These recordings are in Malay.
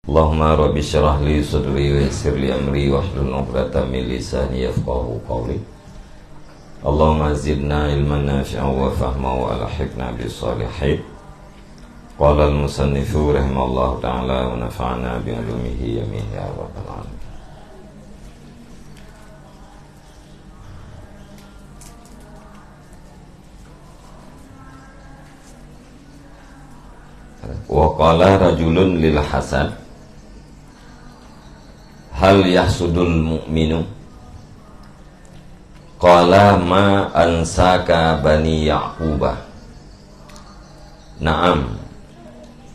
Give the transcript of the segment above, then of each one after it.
Allahumma rabbi syrah li sadri wa yassir li amri wahlul 'uqdatam min lisani yafqahu qawli. Allahumma zidna ilman nafi'an wa fahman wa alhiqna bis salihin. Qala al-musannifu rahimallahu ta'ala wa nafa'ana bi 'ulumihi amin ya rabbal alamin. Wa qala rajulun lil Hasan hal yahsudul mu'minu qala ma ansaka bani Ya'qubah na'am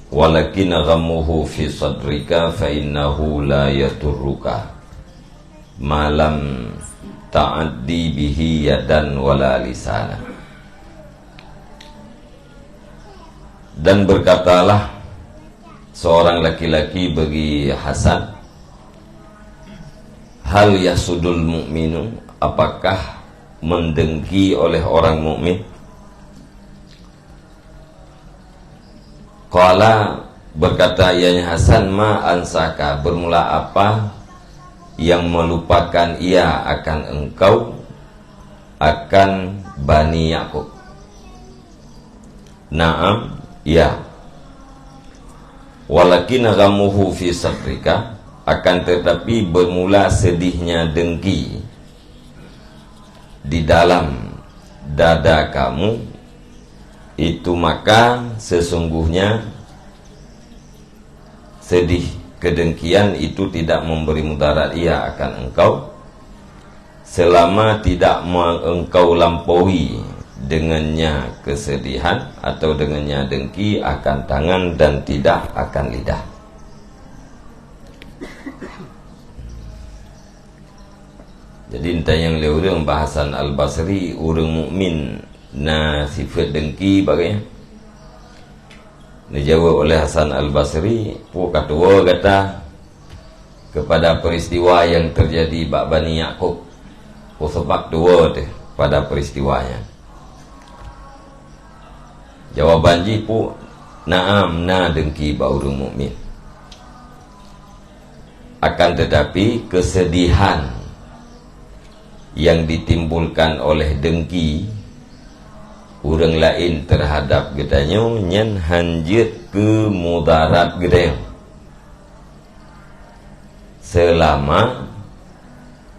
walakin ghammuhu fi sadrika fa innahu la yaturruka ma lam ta'addi bihi yadan wala lisana. Dan berkatalah seorang laki-laki bagi Hasan, hal yasudul mu'minu, apakah mendengki oleh orang mukmin? Qala, berkata ianya Hasan, ma ansaka, bermula apa yang melupakan ia akan engkau, akan Bani Ya'qub? Naam, ya. Walakin ghammuhu fi sadrika, akan tetapi bermula sedihnya dengki di dalam dada kamu itu, maka sesungguhnya sedih kedengkian itu tidak memberi mudarat ia akan engkau selama tidak engkau lampaui dengannya kesedihan atau dengannya dengki akan tangan dan tidak akan lidah. Jadi entah yang urang bahasan Al-Basri, urang mukmin na sifat dengki bagainya dijawab oleh Hasan Al-Basri, kedua kata kepada peristiwa yang terjadi bak Bani Ya'qub, sebab dua deh pada peristiwanya. Jawaban jipu, naam, na dengki ba urang mukmin. Akan tetapi kesedihan yang ditimbulkan oleh dengki urang lain terhadap gedanyo nyen hanjit ke mudarat gedanyo selama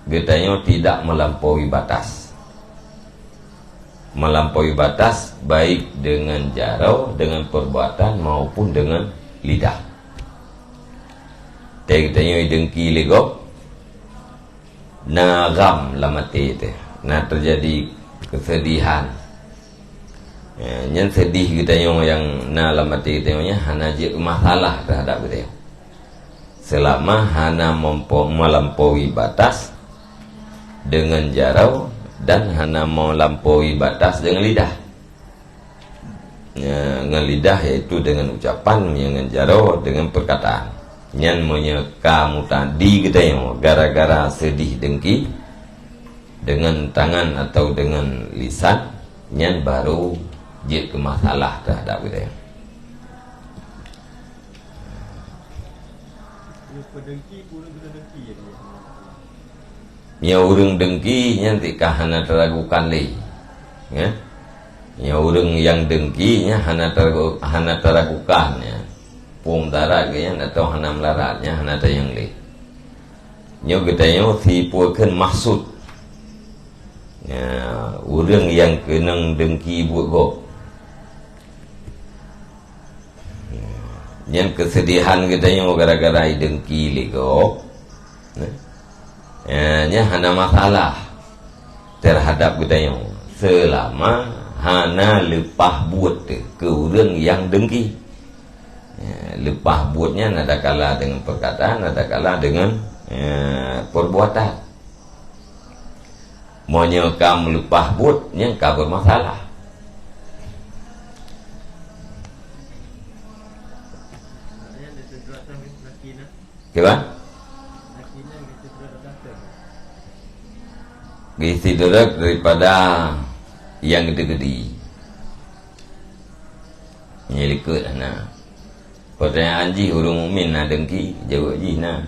gedanyo tidak melampaui batas. Melampaui batas baik dengan jarau, dengan perbuatan maupun dengan lidah. Tengok dengki legok na gam lamati teh, na terjadi kesedihan. Yang sedih kita yang na lamati tengoknya hana je masalah terhadap kita. Selama hana melampaui batas dengan jarau dan hana melampaui batas dengan lidah. Dengan lidah yaitu dengan ucapan, dengan jarau dengan perkataan. Yang menyekamu tadi kita yang gara-gara sedih dengki dengan tangan atau dengan lisan, yang baru jid ke masalah terhadap kita. Ya urang dengki nanti hana teragukan lagi, ya. Ya urang yang dengki nya hana teragukan, ya. Pung darah gaya atau hana melaratnya hana tayang lagi. Nyo kita nyo tipukan maksud. Ya urang yang kenang dengki buat go. Yang kesedihan kita yang gara-gara dengki lego, nya hana masalah terhadap kita yang selama hana lepah buat ke urang yang dengki. Lepah buatnya nada kala dengan perkataan, nada kala dengan perbuatan. Monya kamu lepah buatnya kau bermasalah. Gimana? Gizi derak daripada yang gede-gede. Nyelikut anak. pertanyaan ji urung mukmin na dengki jawab ji na.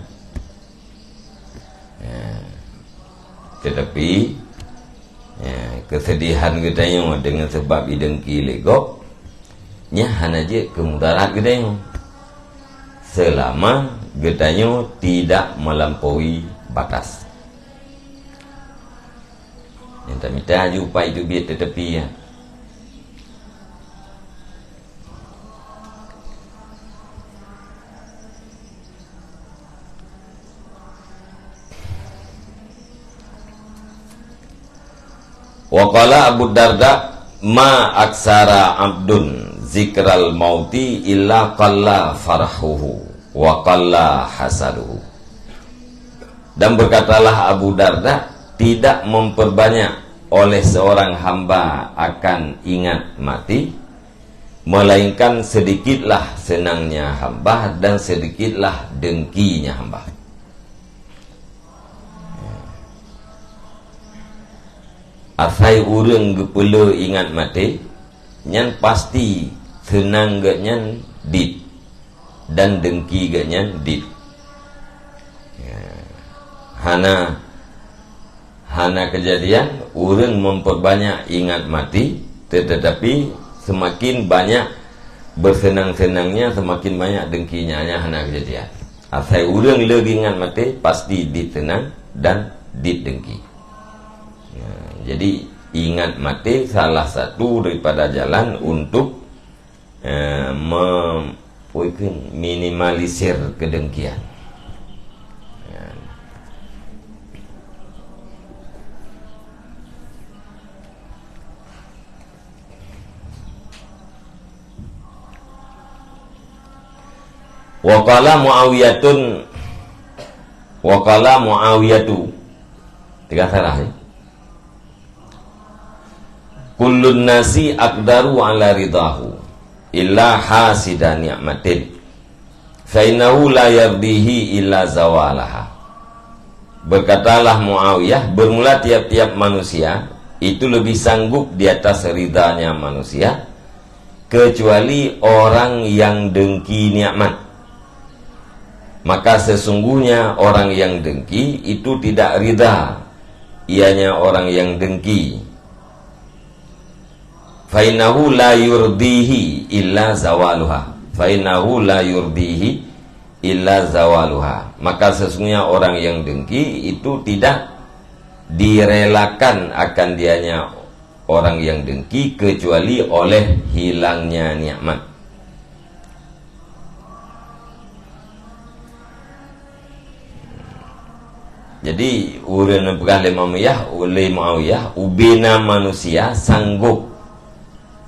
Tetapi kesedihan kita yang dengan sebab dengki legok nya hana je kemudarat kita yang selama getanya tidak melampaui batas. Yang tak minta jumpa itu biar tetapi ya. Waqala Abu Darda ma aksara abdun zikral mauti illa qalla farahuhu wa qalla hasaduhu. Dan berkatalah Abu Darda, tidak memperbanyak oleh seorang hamba akan ingat mati, melainkan sedikitlah senangnya hamba dan sedikitlah dengkinya hamba. Asai urang gepele ingat mati, nyan pasti senang gak nyan dit dan dengki gak nyan dit. Hana kejadian urang memperbanyak ingat mati, tetapi semakin banyak bersenang-senangnya semakin banyak dengkinya. Hana kejadian. Asai urang lagi ingat mati pasti dit senang dan dit dengki. Jadi ingat mati salah satu daripada jalan untuk minimalisir kedengkian. Waqala Muawiyatu tiga sarah ya. Kullun nasi aqdaru ala ridahu illa hasidan ni'matin fa innahu la yardihi illa zawalaha. Berkatalah Muawiyah, bermula tiap-tiap manusia itu lebih sanggup di atas ridanya manusia kecuali orang yang dengki nikmat. Maka sesungguhnya orang yang dengki itu tidak ridha ianya orang yang dengki. Fainahu la yurdihi illa zawaluha. Fainahu la yurdihi illa zawaluha. Maka sesungguhnya orang yang dengki itu tidak direlakan akan dianya orang yang dengki kecuali oleh hilangnya nikmat. Jadi urang pegang oleh Muawiyah ubina manusia sanggup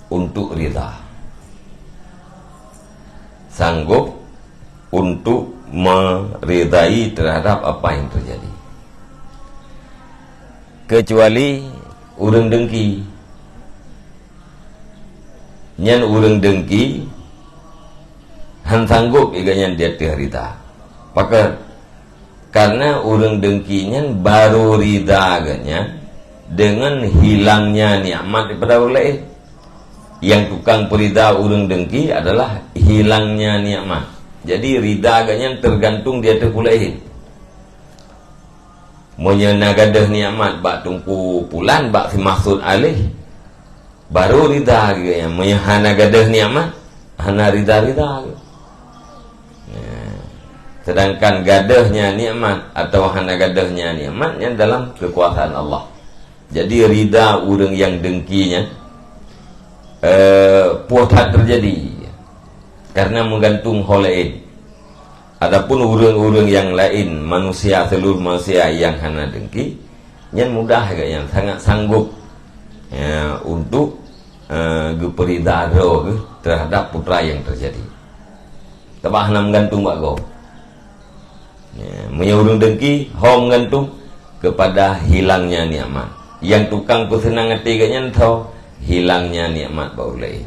untuk ridha, sanggup untuk meridai terhadap apa yang terjadi, kecuali urang dengki. Nyan urang dengki han sanggup iganya dia terridha. Maka karena urang dengki nyan baru ridha aganya dengan hilangnya nikmat daripada orang lain. Yang tukang perida urang dengki adalah hilangnya nikmat. Jadi rida agaknya tergantung dia terpulahin. Monya gadah nikmat bak tungku pulan bak si maksud alih baru rida agaknya. Monya hana gadah nikmat hana rida. Sedangkan gadahnya nikmat atau hana gadahnya nikmat yang dalam kekuasaan Allah. Jadi rida urang yang dengkinya puhat terjadi karena menggantung holain. Adapun urang-urang yang lain, manusia, seluruh manusia yang hana dengki, yang mudah yang sangat sanggup untuk geperidaro terhadap putra yang terjadi. Tabah hana menggantung bak go. Menyurung dengki, menggantung kepada hilangnya nikmat. Yang tukang kesenangan tiganya tahu hilangnya nikmat baulai.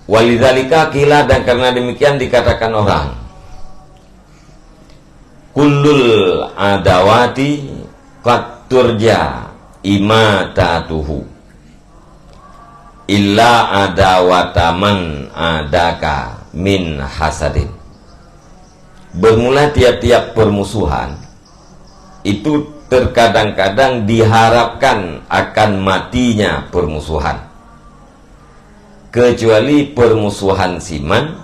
Walidzalika qila, dan karena demikian dikatakan orang kullul adawati qad turja imatatuhu illa adawataman adaka min hasadin. Bermula tiap-tiap permusuhan itu terkadang-kadang diharapkan akan matinya permusuhan, kecuali permusuhan siman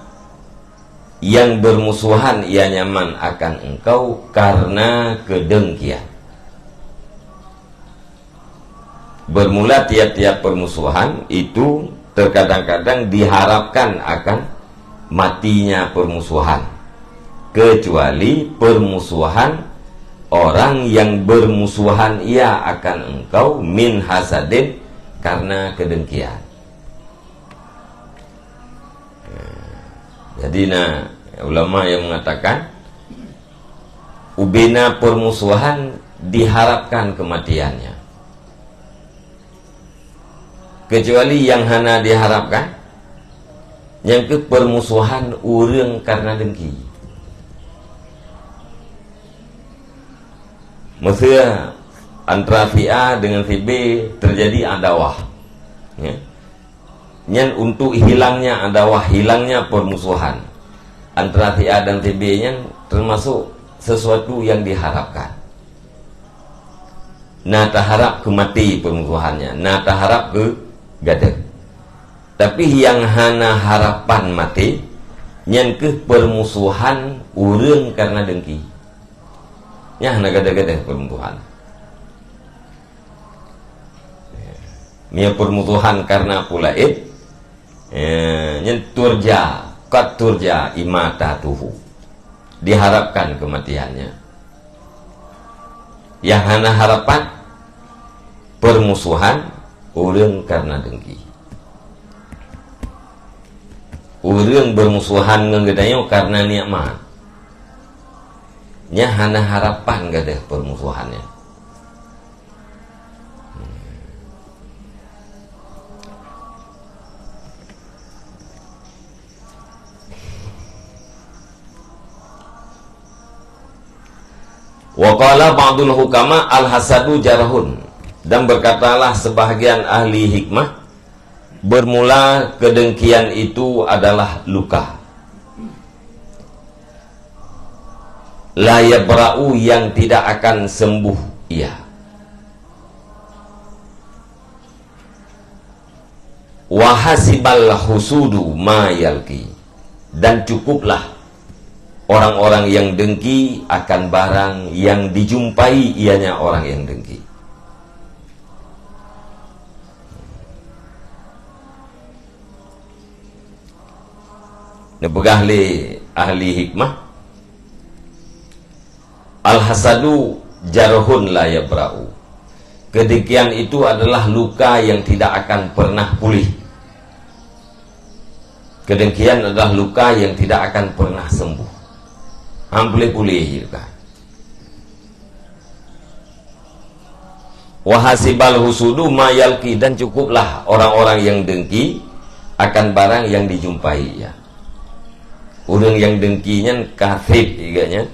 yang bermusuhan ia nyaman akan engkau karena kedengkian. Bermula tiap-tiap permusuhan itu terkadang-kadang diharapkan akan matinya permusuhan, kecuali permusuhan orang yang bermusuhan ia akan engkau min hasadin karena kedengkian. Jadi ulama yang mengatakan ubena permusuhan diharapkan kematiannya, kecuali yang hana diharapkan yang ke permusuhan urang karena dengki. Maksudnya antara si A dengan si B terjadi adawah, ya. Nyan untuk hilangnya adawah, hilangnya permusuhan antara si A dan si B nya termasuk sesuatu yang diharapkan. Nah taharap ke mati permusuhannya, nah taharap ke gada. Tapi yang hana harapan mati nyan ke permusuhan urang karena dengki. Nya hana gada-gada permusuhan. Mia permusuhan karena pula turja kat turja imatatuhu, diharapkan kematiannya. Yang hana harapan permusuhan urang karena dengki. Urang bermusuhan ngegadayo karena nikmat. Nya hana harapan gadah permusuhannya. Wa qala ba'dul hukama al-hasadu jarahun, dan berkatalah sebahagian ahli hikmah, bermula kedengkian itu adalah luka. La yabra'u, yang tidak akan sembuh ia. Wa hasibal husudu ma yalqi, dan cukuplah orang-orang yang dengki akan barang yang dijumpai ianya orang yang dengki. Nebegah ahli hikmah, al-hasadu jarhun la yabra'u, kedengkian itu adalah luka yang tidak akan pernah pulih. Kedengkian adalah luka yang tidak akan pernah sembuh. Boleh pulih juga. Wahasibal husudu mayalki, dan cukuplah orang-orang yang dengki akan barang yang dijumpai ya. Orang yang dengkinya kafir iganya,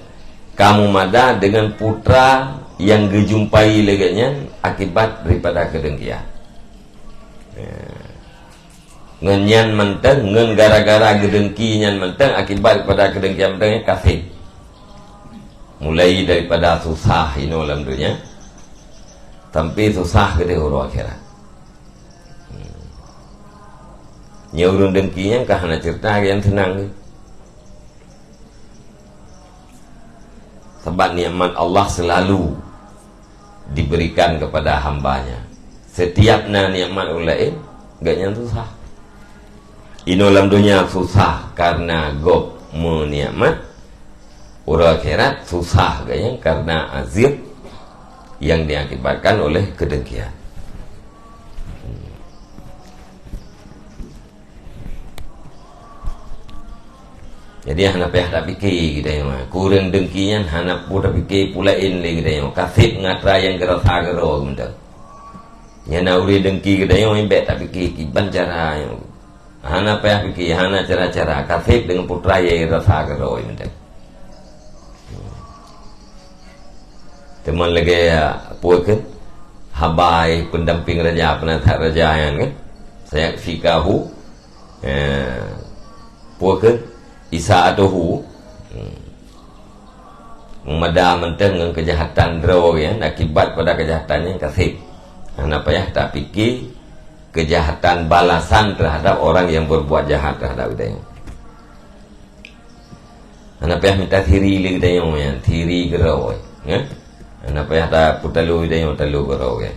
kamu mada dengan putra yang dijumpai leganya akibat daripada kedengkian. Ngenyan menteng, ngen gara-gara gedengkinya menteng akibat daripada kedengkian mentengnya kafir. Mulai daripada susah ini dalam dunia, sampai susah ke huru akhirat. Nyurun dengkinya kahana cerita yang senang. Sebab nikmat Allah selalu diberikan kepada hambanya. Setiap nikmat lain gak yang susah. Ini dalam dunia susah karena gob menikmat. Orang akhirat susah kayaknya karena azab yang diakibatkan oleh kedengkian. Jadi hana payah tak fikir kita yang kurang dengkinya, hana pun tak fikir pulain lagi kita yang kasih ngatra yang gerasa gero gitu. Yang nauri dengki kita yang imbek tak fikir kiban cara yang hana payah fikir, hana cara-cara kasih dengan putra yang gerasa gero gitu. teman lagi puakan habai pendamping raja penatah raja yang kan saya fikahu puakan isa atuhu memada menteng dengan kejahatan draw ya, akibat pada kejahatannya kasih apa ya, tak fikir kejahatan balasan terhadap orang yang berbuat jahat terhadap kita. Anak payah minta thiri li kita yang thiri gerau ya. Anak payah tak putalu kita yang talu gerau ya.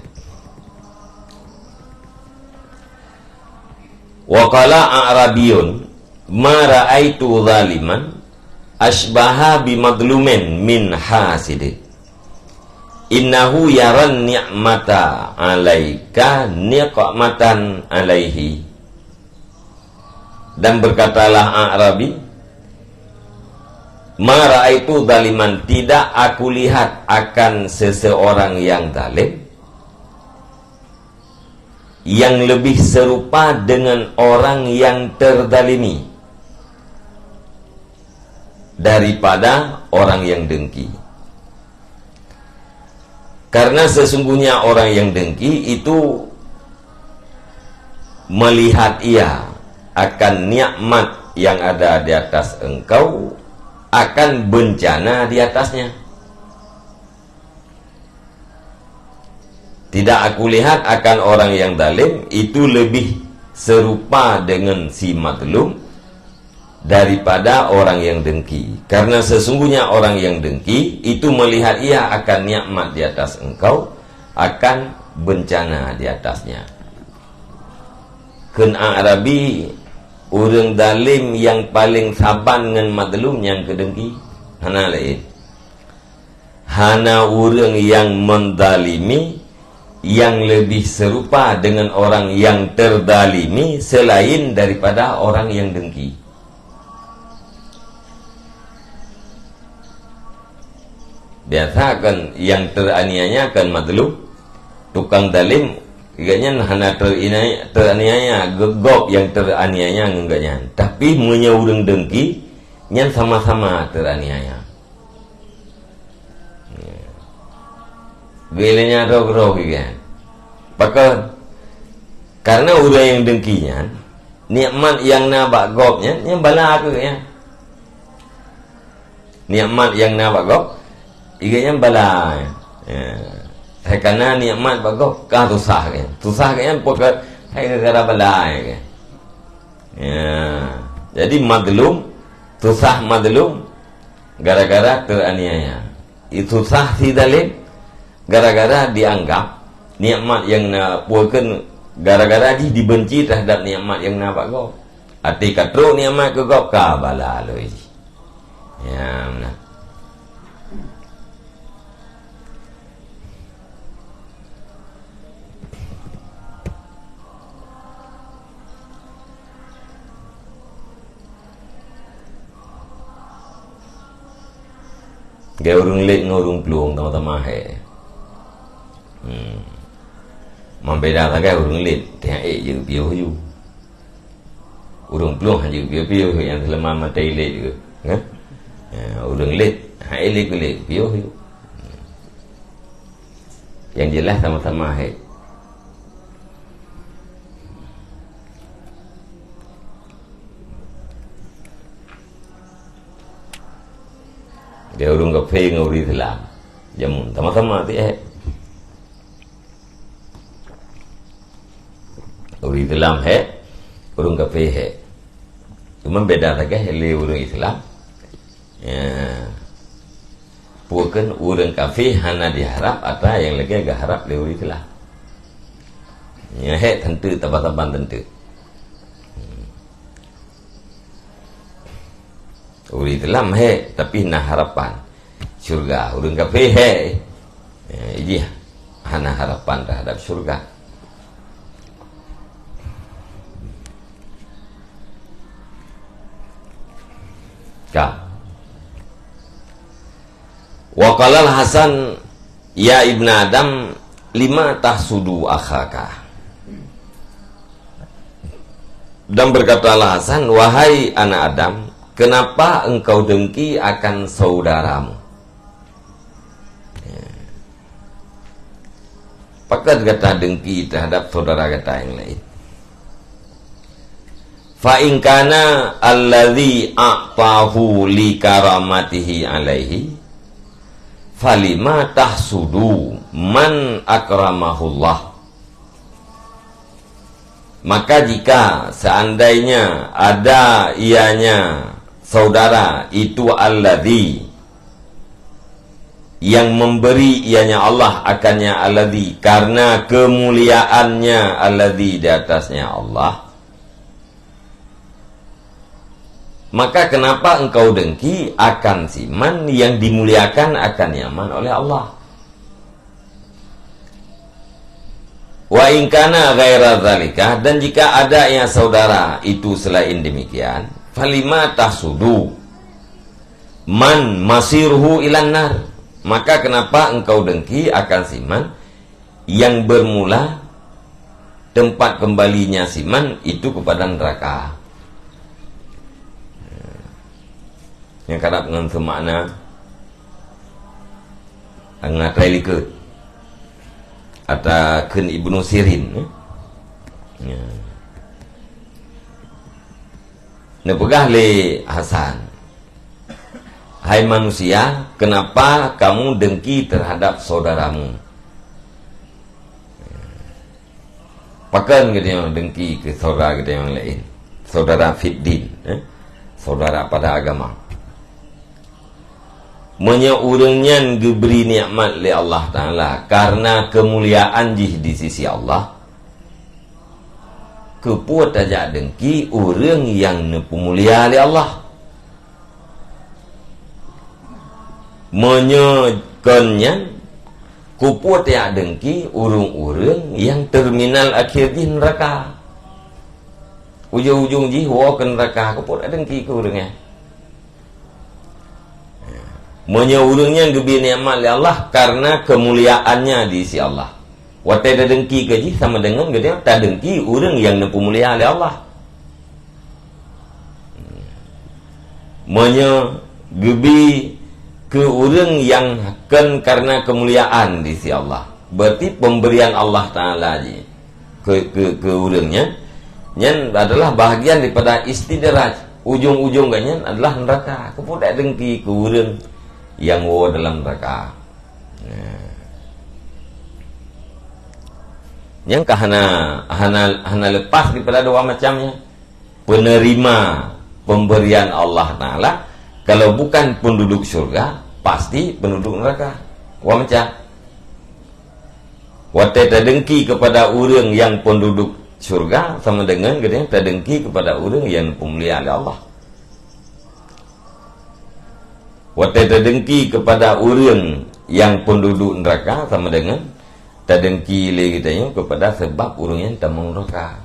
Wa qala a'rabiyun ma ra'aitu zaliman asbaha bimadlumin min hasidin innahu yaran ni'mata alaika niqmatan alaihi. Dan berkatalah A'rabi, ma ra'aitu zaliman, tidak aku lihat akan seseorang yang zalim yang lebih serupa dengan orang yang terzalimi daripada orang yang dengki. Karena sesungguhnya orang yang dengki itu melihat ia akan nikmat yang ada di atas engkau, akan bencana di atasnya. Tidak aku lihat akan orang yang zalim itu lebih serupa dengan si mazlum daripada orang yang dengki. Karena sesungguhnya orang yang dengki itu melihat ia akan nikmat di atas engkau, akan bencana di atasnya. Ken Arabi, orang zalim yang paling saban dengan mazlum yang kedengki. Hana lain. Hana orang yang menzalimi yang lebih serupa dengan orang yang terzalimi selain daripada orang yang dengki. Biasa kan yang teraniaya kan mazlum, tukang zalim kayaknya hana teraniaya gegop yang teraniaya enggaknya, tapi punya orang dengki yang sama-sama teraniaya. Gelenya roh-roh kan. Maka karena orang yang dengkinya nikmat yang nabak gopnya yang bala aku ya. Nikmat yang nabak gop iganya bala ya. Karena nikmat bagop ka susah kan. Susah kan pokok hai gara bala ya. Ya. Jadi mazlum susah mazlum gara-gara teraniaya. Itu susah si zalim gara-gara dianggap nikmat yang nak puakan, gara-gara dibenci terhadap nikmat yang nak bagau. Ati katro nikmat ke gop ka bala loi. Ya benar. Gaya urung lek ngurung peluang tama-tama hai. Membeda tak urung lek tiang je piu ju. Urung peluang je piu yang selama mata lek juga. Kan? Urung lek hai lek piu ju. Yang jelas sama-sama hai. Dia urung kafe nguri Islam jamun sama-sama ti uri Islam urung kafe cuma beda saja le urung Islam ya bukan urung kafe hana diharap atau yang lagi agak harap le uri Islam ya tentu taban tentu uri Islam tapi nah harapan surga urang kafe iya hana harapan terhadap surga. Ka wa qala Hasan ya ibn Adam lima tahsudu akhaka. Dan berkatalah Hasan, wahai anak Adam, kenapa engkau dengki akan saudaramu? Pakat kata dengki terhadap saudara kata yang lain. Fa in kana alladhi a'tahu li karamatihi alaihi falima tahsudu man akramahullah. Maka jika seandainya ada ianya saudara itu alladhi yang memberi ianya Allah akannya alladhi karena kemuliaannya alladhi di atasnya Allah, maka kenapa engkau dengki akan si man yang dimuliakan akannya man oleh Allah? Wa in kana ghaira dzalika, dan jika ada yang saudara itu selain demikian, falima tahsudu man masirhu ilan nar, maka kenapa engkau dengki akan siman yang bermula tempat kembalinya siman itu kepada neraka. Yang kadang dengan semakna ngatai likut atau ken Ibnu Sirin ya. Nepegah le Hasan, hai manusia, kenapa kamu dengki terhadap saudaramu? Pakan kita yang dengki ke saudara kita yang lain, saudara fiddin, saudara pada agama. Menyeurangnya diberi nikmat oleh Allah Ta'ala karena kemuliaan jih di sisi Allah, kepuat aja dengki orang yang nepemulia oleh Allah. Menyekannya kupuat ya dengki urung-urung yang terminal akhir di neraka, ujung-ujung jiwa ke neraka, kupuat dengki ke urungnya. Menyeurungnya gebi nikmat oleh Allah karena kemuliaannya di sisi Allah. Watai ada dengki gaji sama dengan gede tak dengki urung yang nepemulia oleh Allah. Menyegebi ke urang yang akan karena kemuliaan di sisi Allah. Berarti pemberian Allah Ta'ala ke urangnya nyan adalah bahagian daripada istidraj. Ujung-ujungnya adalah neraka. Kemudian dengki ke urang yang wo dalam neraka. Yang hana lepas daripada dua macamnya. Penerima pemberian Allah Ta'ala, kalau bukan penduduk surga, pasti penduduk neraka. Wa macam watai terdengki kepada orang yang penduduk surga sama dengan kita terdengki kepada orang yang pemulia oleh Allah. Watai terdengki kepada orang yang penduduk neraka sama dengan terdengki le kitanya kepada sebab orang yang tamang neraka.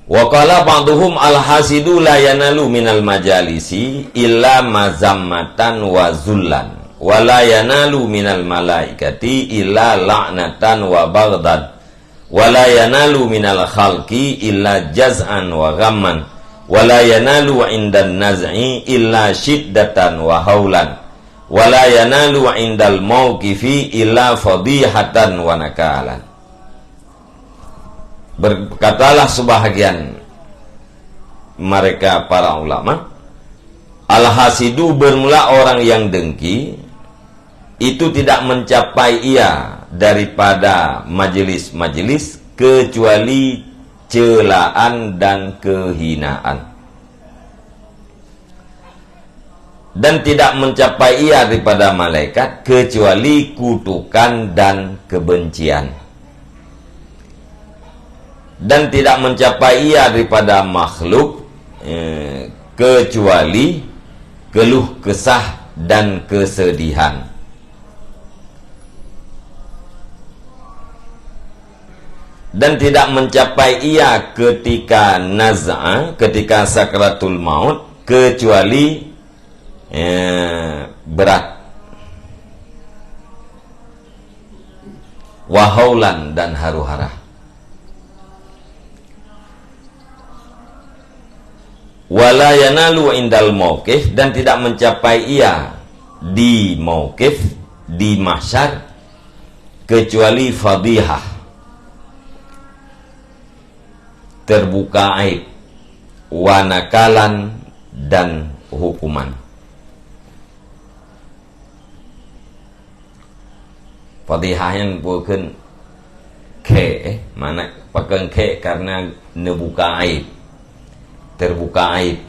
Wa qala ba'duhum al-hasidu la yanalu minal majalisi illa mazammatan wa zullan wa la yanalu minal malaikati illa la'natan wa baghdad wa la yanalu minal khalqi illa jaz'an wa ghamman wa la yanalu indan naz'i illa shiddatan wa haulan wa la yanalu indal mawqifi illa fadihatan wa nakalan. Berkatalah sebahagian mereka para ulama, al-hasidu bermula orang yang dengki itu tidak mencapai ia daripada majelis-majelis kecuali celaan dan kehinaan, dan tidak mencapai ia daripada malaikat kecuali kutukan dan kebencian, dan tidak mencapai ia daripada makhluk kecuali keluh kesah dan kesedihan. Dan tidak mencapai ia ketika naz'a, ketika sakratul maut, kecuali berat, wahaulan dan haru-hara. wala yanalu indal mauqif, dan tidak mencapai ia di mauqif, di mahsyar, kecuali fadihah, terbuka aib, wanakalan, dan hukuman. Fadihah yang bukan ke, mana pakai ke karena nebuka aib, terbuka aib.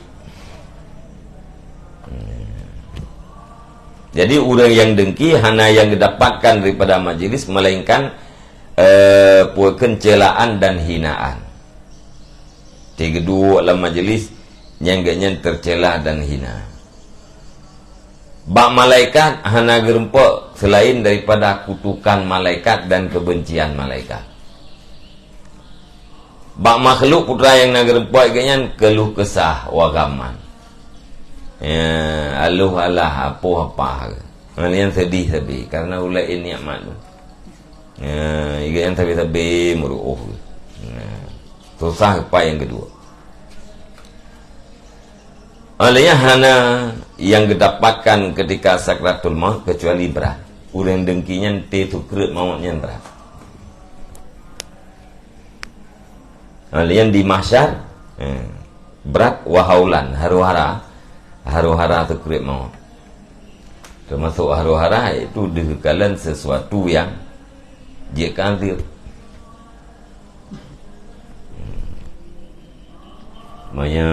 Jadi orang yang dengki hanya yang didapatkan daripada majlis, melainkan bukan celaan dan hinaan. Tiga dua dalam majlis yang tercela dan hina. Bak malaikat hanya gerempok selain daripada kutukan malaikat dan kebencian malaikat. Bak makhluk putra yang nak gerempok ikannya keluh kesah wagaman. Ya, aluh alah apa kalian sedih karena ulai ini nikmat tu. Ya, ikannya tapi meruuh. Ya, susah apa yang kedua. Olehnya hana yang didapatkan ketika sakratul maut kecuali berat. Urang dengkinya tu kerut mautnya berat. Olehnya di mahsyar berat wahaulan, haru-hara tu kerut maut. Termasuk haru-hara itu dikekalan sesuatu yang jika dia Maya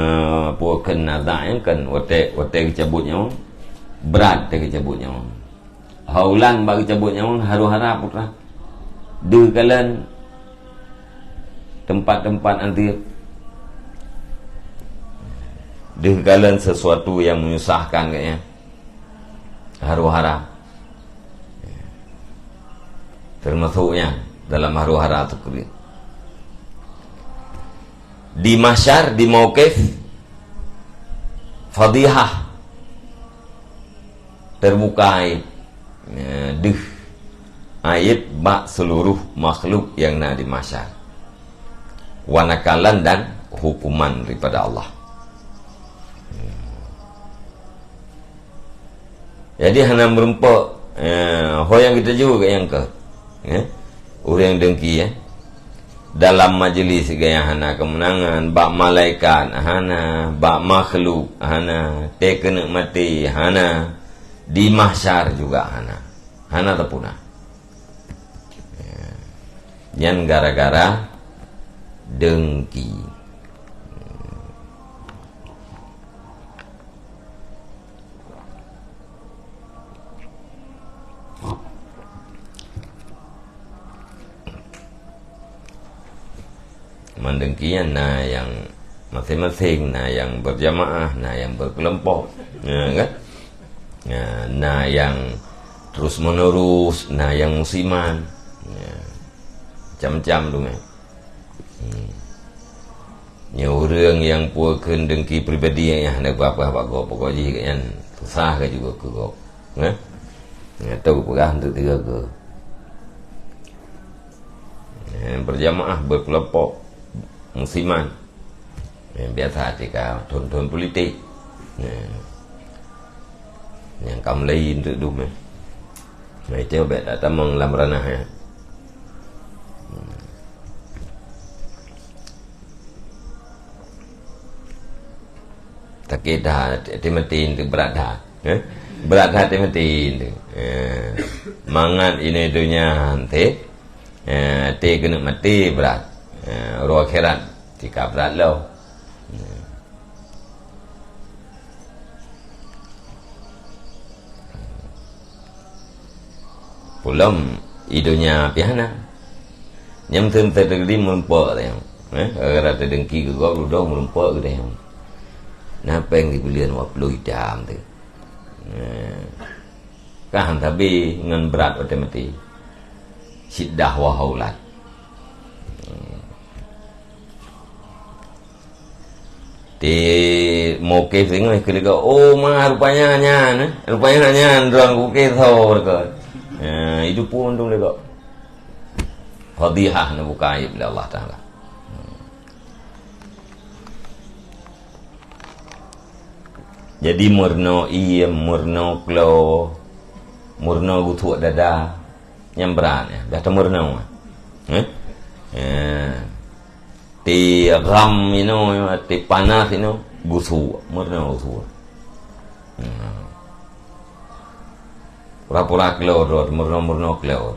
puakan nazak yang kan watek cabut nyawa berat dia cabut nyawa, haulan bagi cabut nyawa, haru-hara putra dekalan tempat-tempat antir, dekalan sesuatu yang menyusahkan kayaknya, haru-hara termasuknya dalam haru-hara itu kulit. Di mahsyar, di mauqif, fadihah, terbuka aib, aib bak seluruh makhluk yang nak di mahsyar, wanakalan dan hukuman daripada Allah. Jadi hana merempak yang kita juga yang ke orang yang dengki dalam majlis gaya hana kemenangan, bak malaikat hana, bak makhluk hana, kena mati hana, di mahsyar juga hana terpunah. Yang gara-gara dengki. Mendengkian yang masing-masing, yang berjamaah, yang berkelompok, kan? Yang terus menerus, yang musiman, macam-macam tu kan. Orang yang puakan dengki pribadi yang ada apa-apa pokok je kan, susah ke juga ke kau, kan? Tahu perah untuk tiga ke. Berjamaah, berkelompok, musiman, biasa jika tuan-tuan politik, yang kamu lain untuk dulu, macam bet datang dalam ranah ya. Tak kira timetin tu berat dah, berat dah timetin tu, mangat ini dunia nanti, kena mati berat. Roh akhirat jika berat lo. Pulam idunya pihana nyam thêm terjadi melumpak dia. Agar ada dengki ke kau duduk melumpak ke dia. Napa yang dibelian waplu hitam tu. Kan tapi dengan berat otomatis. Siddah wahaulat. Di mauqif tengok kelega rupanya hanya orang kukir tahu mereka. Itu pun tu mereka fadihah nak buka aib Allah Ta'ala. Jadi murno iem, murno klo, murno gutuk dada, nyambran ya, dah murno. Ti ram ti panas gutuk, murno gutuk. Pura-pura kelor, murno kelor.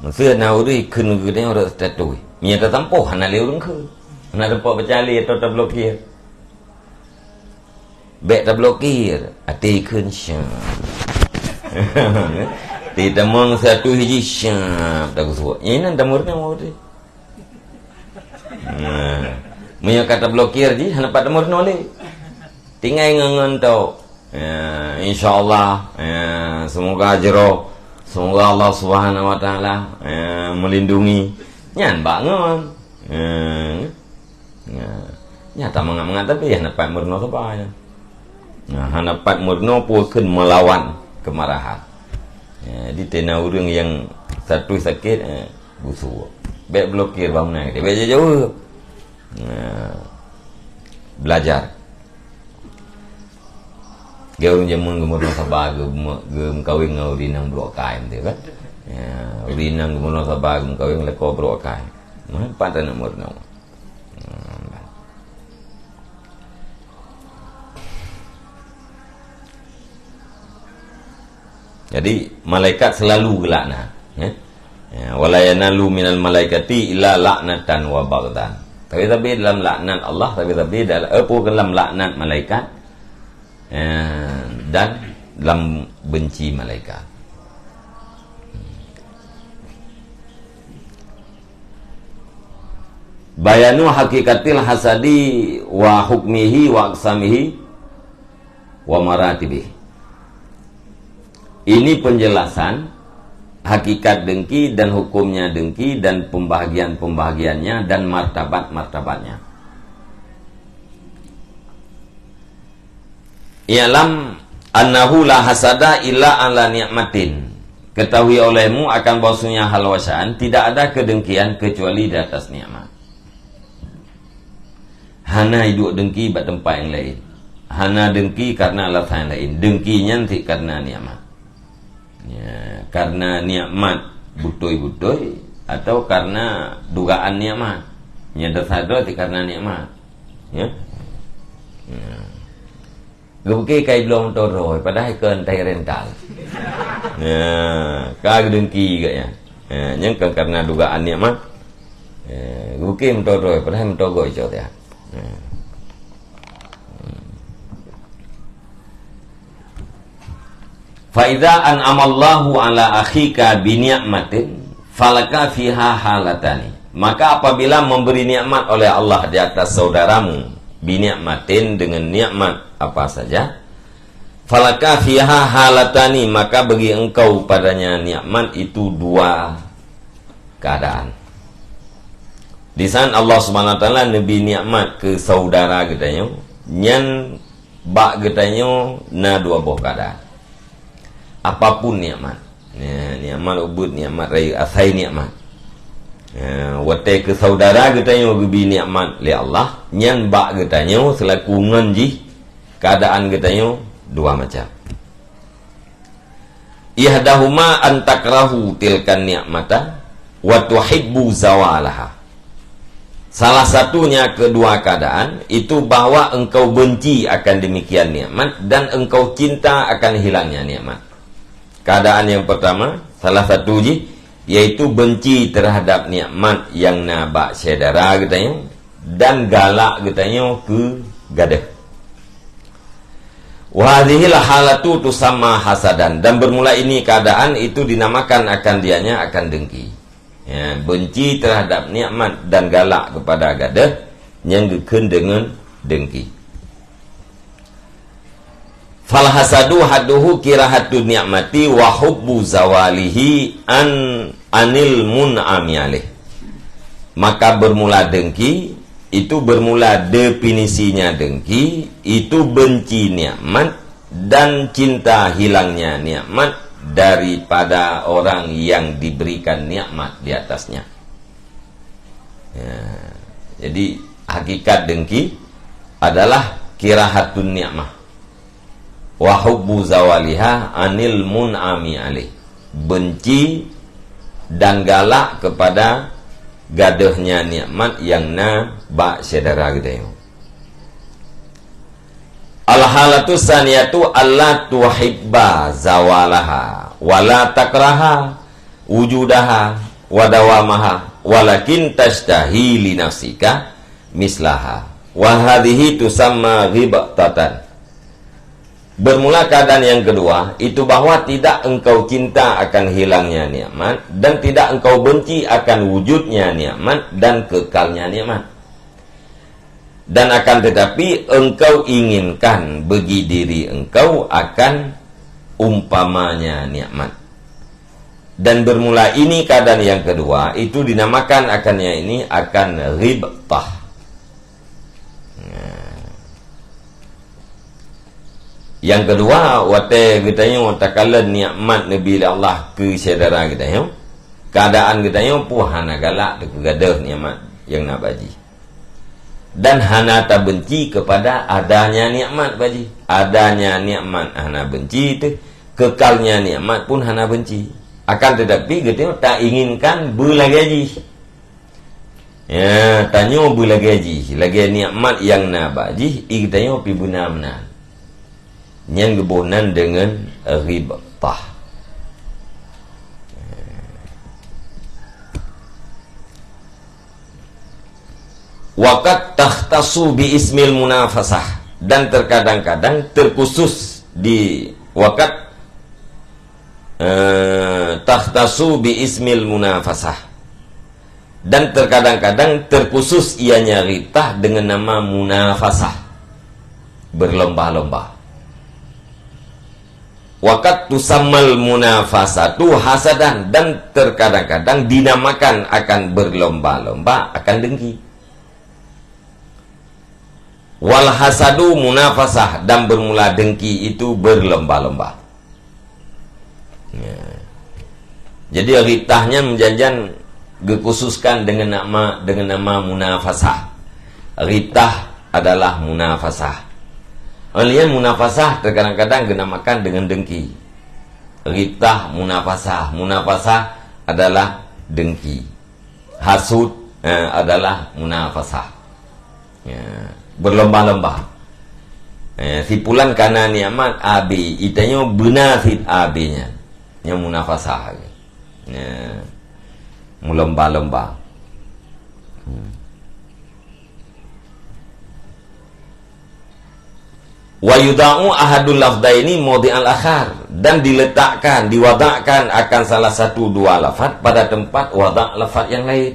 Masa nauri kun gede orang tertuai. Mia tertampo, hana leurung ke. Hana tempat bercali atau terblokir. Bek terblokir, ati kun syam. Ti tamang satu hiji syam. Tak kusuk. Ini nak tamurnya mau tu. Mia kata blokir je, hana pat tamurnya le. Tinggal ngangan tau. InsyaAllah, semoga jero. Semoga Allah Subhanahu Wa Taala melindungi. Nyan bangun. Nyata mengat tapi ya napak murno sebaya. Nah, napak murno pun melawan kemarahan. Di tena orang yang satu sakit busuk. Baik blokir bangunan. Dia baca jauh. Belajar. Gaun jamun gemurno sabah gem kawin ngau nang blok kain tu kan. Urinang gemurno sabah gem kawin leko blok kain. Mah patan murno. Jadi malaikat selalu gelakna, ya. Wala yanalu minal malaikati illa la'natan wa baghdan. Tapi dalam laknat Allah, tapi dalam laknat malaikat dan dalam benci malaikat. Bayanu hakikatil hasadi wa hukmihi wa aqsamihi wa maratibihi. Ini penjelasan hakikat dengki dan hukumnya dengki dan pembahagian-pembahagiannya dan martabat-martabatnya. I'lam annahu la hasada illa ala ni'matin. Ketahui olehmu akan bahwasanya hal wasaan tidak ada kedengkian kecuali di atas nikmat. Hana hidup dengki buat tempat yang lain. Hana dengki karena alasan yang lain. Dengkinya nanti karena nikmat. Ya, karena nikmat butoi-butoi atau karena dugaan nikmat. Nyadar sadar karena nikmat. Ya. Gupke kai belum toroi padahal ken tai rental. Kag dengki gaknya. Yang karena dugaan nikmat. Gupke mentoroi padahal mentogoi jauh ya. Fa idza an'amallahu ala akhika bi ni'matin falaka fiha halatani. Maka apabila memberi nikmat oleh Allah di atas saudaramu bi ni'matin dengan nikmat apa saja, falaka fiha halatani, maka bagi engkau padanya nikmat itu dua keadaan. Di sana Allah Subhanahu wa taala nabi nikmat ke saudara katanya, nyan bak katanya na dua buah keadaan. Apapun nikmat. Nikmat ubud, nikmat raya, asai nikmat. Wate ke saudara katanya bi nikmat li Allah, nyan bak katanya selaku nganji keadaan katanya dua macam. Ihdahuma an takrahu tilkan ni'mata wa tuhibbu zawalaha. Salah satunya kedua keadaan itu bahwa engkau benci akan demikian nikmat dan engkau cinta akan hilangnya nikmat. Keadaan yang pertama, salah satu yaitu benci terhadap nikmat yang nabak saudara katanya dan galak katanya ke gadah. Wa hadhil halatu tusamma hasadan, dan bermula ini keadaan itu dinamakan akan dianya akan dengki. Ya, benci terhadap nikmat dan galak kepada gadah yang geken dengan dengki. Fal hasadu haduhu kirahatu ni'mati wa hubbu zawalihi anil mun'ami alih. Maka bermula dengki, itu bermula definisinya dengki, itu benci nikmat dan cinta hilangnya nikmat daripada orang yang diberikan nikmat di atasnya. Ya, jadi hakikat dengki adalah kirahatun ni'mah wa hubbu zawaliha anil mun'ami alaih, benci dan galak kepada gadahnya nikmat yang na ba syedara gitu ya. Al-halatu saniyatu alla tuhibba zawalaha wala takraha wujudaha wa dawamaha walakin tashtahi li nafsika mislaha wa hadhihi tusamma ghibtatan. Bermula keadaan yang kedua itu bahwa tidak engkau cinta akan hilangnya nikmat dan tidak engkau benci akan wujudnya nikmat dan kekalnya nikmat. Dan akan tetapi engkau inginkan bagi diri engkau akan umpamanya nikmat. Dan bermula ini keadaan yang kedua itu dinamakan akannya ini akan ghibtah. Yang kedua, wate kita yang takala nikmat Nabi Allah ke saudara kita yang keadaan kita yang pu hana galak ke gadah nikmat yang nak baji. Dan hana tak benci kepada adanya nikmat baji. Adanya nikmat hana benci itu, kekalnya nikmat pun hana benci. Akan tetapi kita tak inginkan bula gaji. Ya, tanya bula gaji, lagi nikmat yang nak baji, kita yang pi benar-benar. Yang gebonan dengan ghibtah. Waqad takhtasu bi ismil munafasah, dan terkadang-kadang terkhusus di waqad takhtasu bi ismil munafasah, dan terkadang-kadang terkhusus ianya ghibtah dengan nama munafasah, berlomba-lomba. Waqad tusammal munafasatu hasadan, dan terkadang-kadang dinamakan akan berlomba-lomba akan dengki. Wal hasadu munafasah, dan bermula dengki itu berlomba-lomba. Ya. Jadi ghibtahnya menjanjikan dikhususkan dengan nama munafasah. Ghibtah adalah munafasah. Oleh munafasah terkadang-kadang dinamakan dengan dengki. Ghibtah munafasah. Munafasah adalah dengki. Hasud adalah munafasah. Ya. Berlomba-lomba. Sipulan kana nikmat abi, itanya benafit abinya. Yang munafasah. Ya. Melomba-lomba. Wa yuda'u ahadul lafdaini mawdi'al akhar, dan diletakkan, diwadakkan akan salah satu dua lafaz pada tempat wadak lafaz yang lain.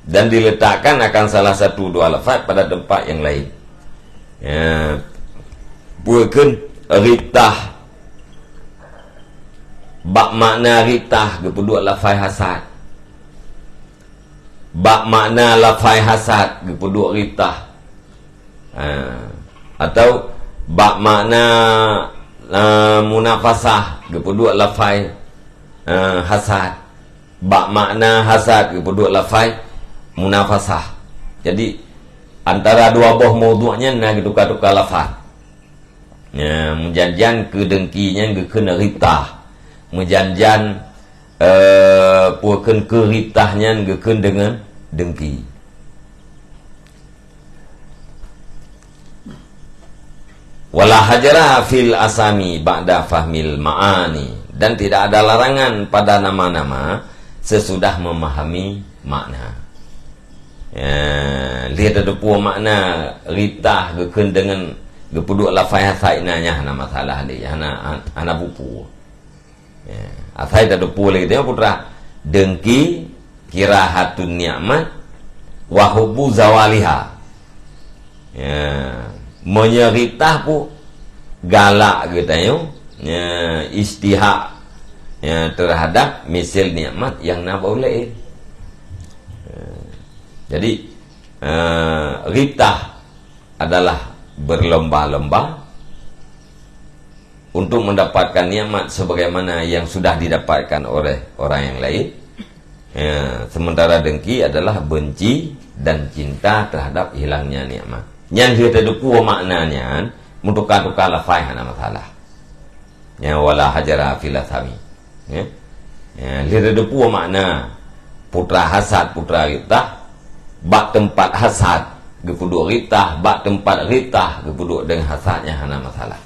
Dan diletakkan akan salah satu dua lafaz pada tempat yang lain. Bukan ghibtah, bak makna ghibtah kepuduk lafaz hasad. Bak makna lafai hasad kepuduk ghibtah. Atau bak makna munafasah kepuduk lafai hasad. Bak makna hasad kepuduk lafai munafasah. Jadi antara dua buah maudu'nya nak tukar-tukar lafaz. Menjanjian ke dengkinya ke kena ghibtah. Menjanjian puakan keritahnya ngeken dengan dengki. Wala hajara fil asami ba'da fahmil ma'ani, dan tidak ada larangan pada nama-nama sesudah memahami makna. Lihat ada puak makna ritah ngeken dengan gepuduk lafai hasainanya hana masalah dia, hana buku. Asai tak ada pula kita putra dengki kirahatun ni'mat wa hubbu zawaliha. Menyeritah pu galak kita istihak terhadap misil nikmat yang nak boleh. Jadi ghibtah adalah berlomba-lomba untuk mendapatkan nikmat sebagaimana yang sudah didapatkan oleh orang yang lain. Sementara dengki adalah benci dan cinta terhadap hilangnya nikmat. Yang kita dua maknanya mutukar-tukar lafai hana masalah. Wala hajara filasami. Kita dua makna putra hasad, putra ritah, bak tempat hasad gepuduk ritah, bak tempat ritah gepuduk dengan hasadnya hana masalah.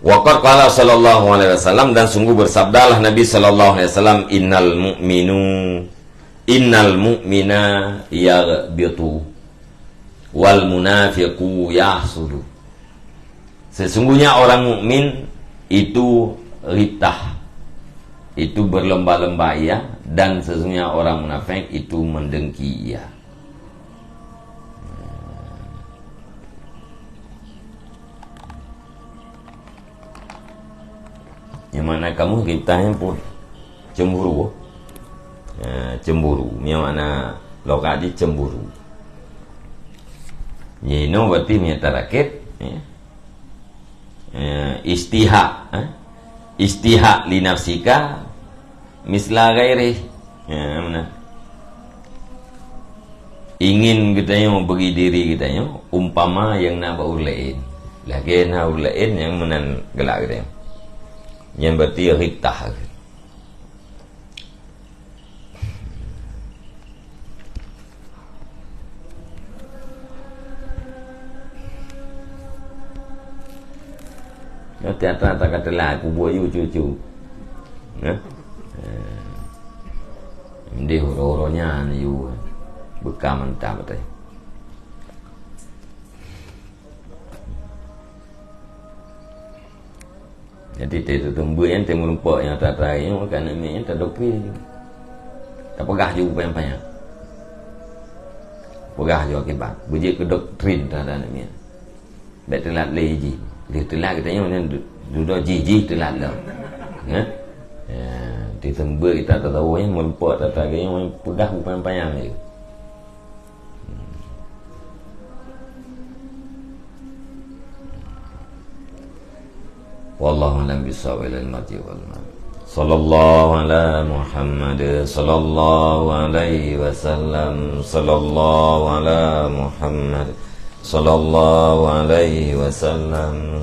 Waqad qala sallallahu alaihi wasallam, dan sungguh bersabdalah Nabi sallallahu alaihi wasallam, innal mu'mina yaghbitu wal munafiqu yahsudu. Sesungguhnya orang mukmin itu ritah, itu berlomba-lomba ia, dan sesungguhnya orang munafik itu mendengki ia. Yang mana kamu kitanya pun cemburu. Cemburu, yang mana lokasi cemburu. Yino berarti menyatarakit istihak li nafsika misla gairi. Mana ingin kitanya membagi diri kitanya umpama yang nak berulain lagi nak berulain yang menan gelak kitanya, yang berarti ritah. Tiap-tiap tak kata lah aku buat you cucu. Dia horo-horonya you bekam mentah betul. Jadi itu tumbuh yang temu lupa yang tak tahu yang kan ini tak dopi. Tak pegah juga banyak. Pegah juga akibat. Bujuk ke doktrin tak ada ni. Bet telat leji. Dia telat katanya macam duduk jiji telat dah. Di tembe kita tak tahu yang melupa tak tahu yang pegah upayang-payang ni. Wallahu a'lam bishawab. Sallallahu ala Muhammad sallallahu alaihi wasallam. Sallallahu ala Muhammad sallallahu alaihi wasallam.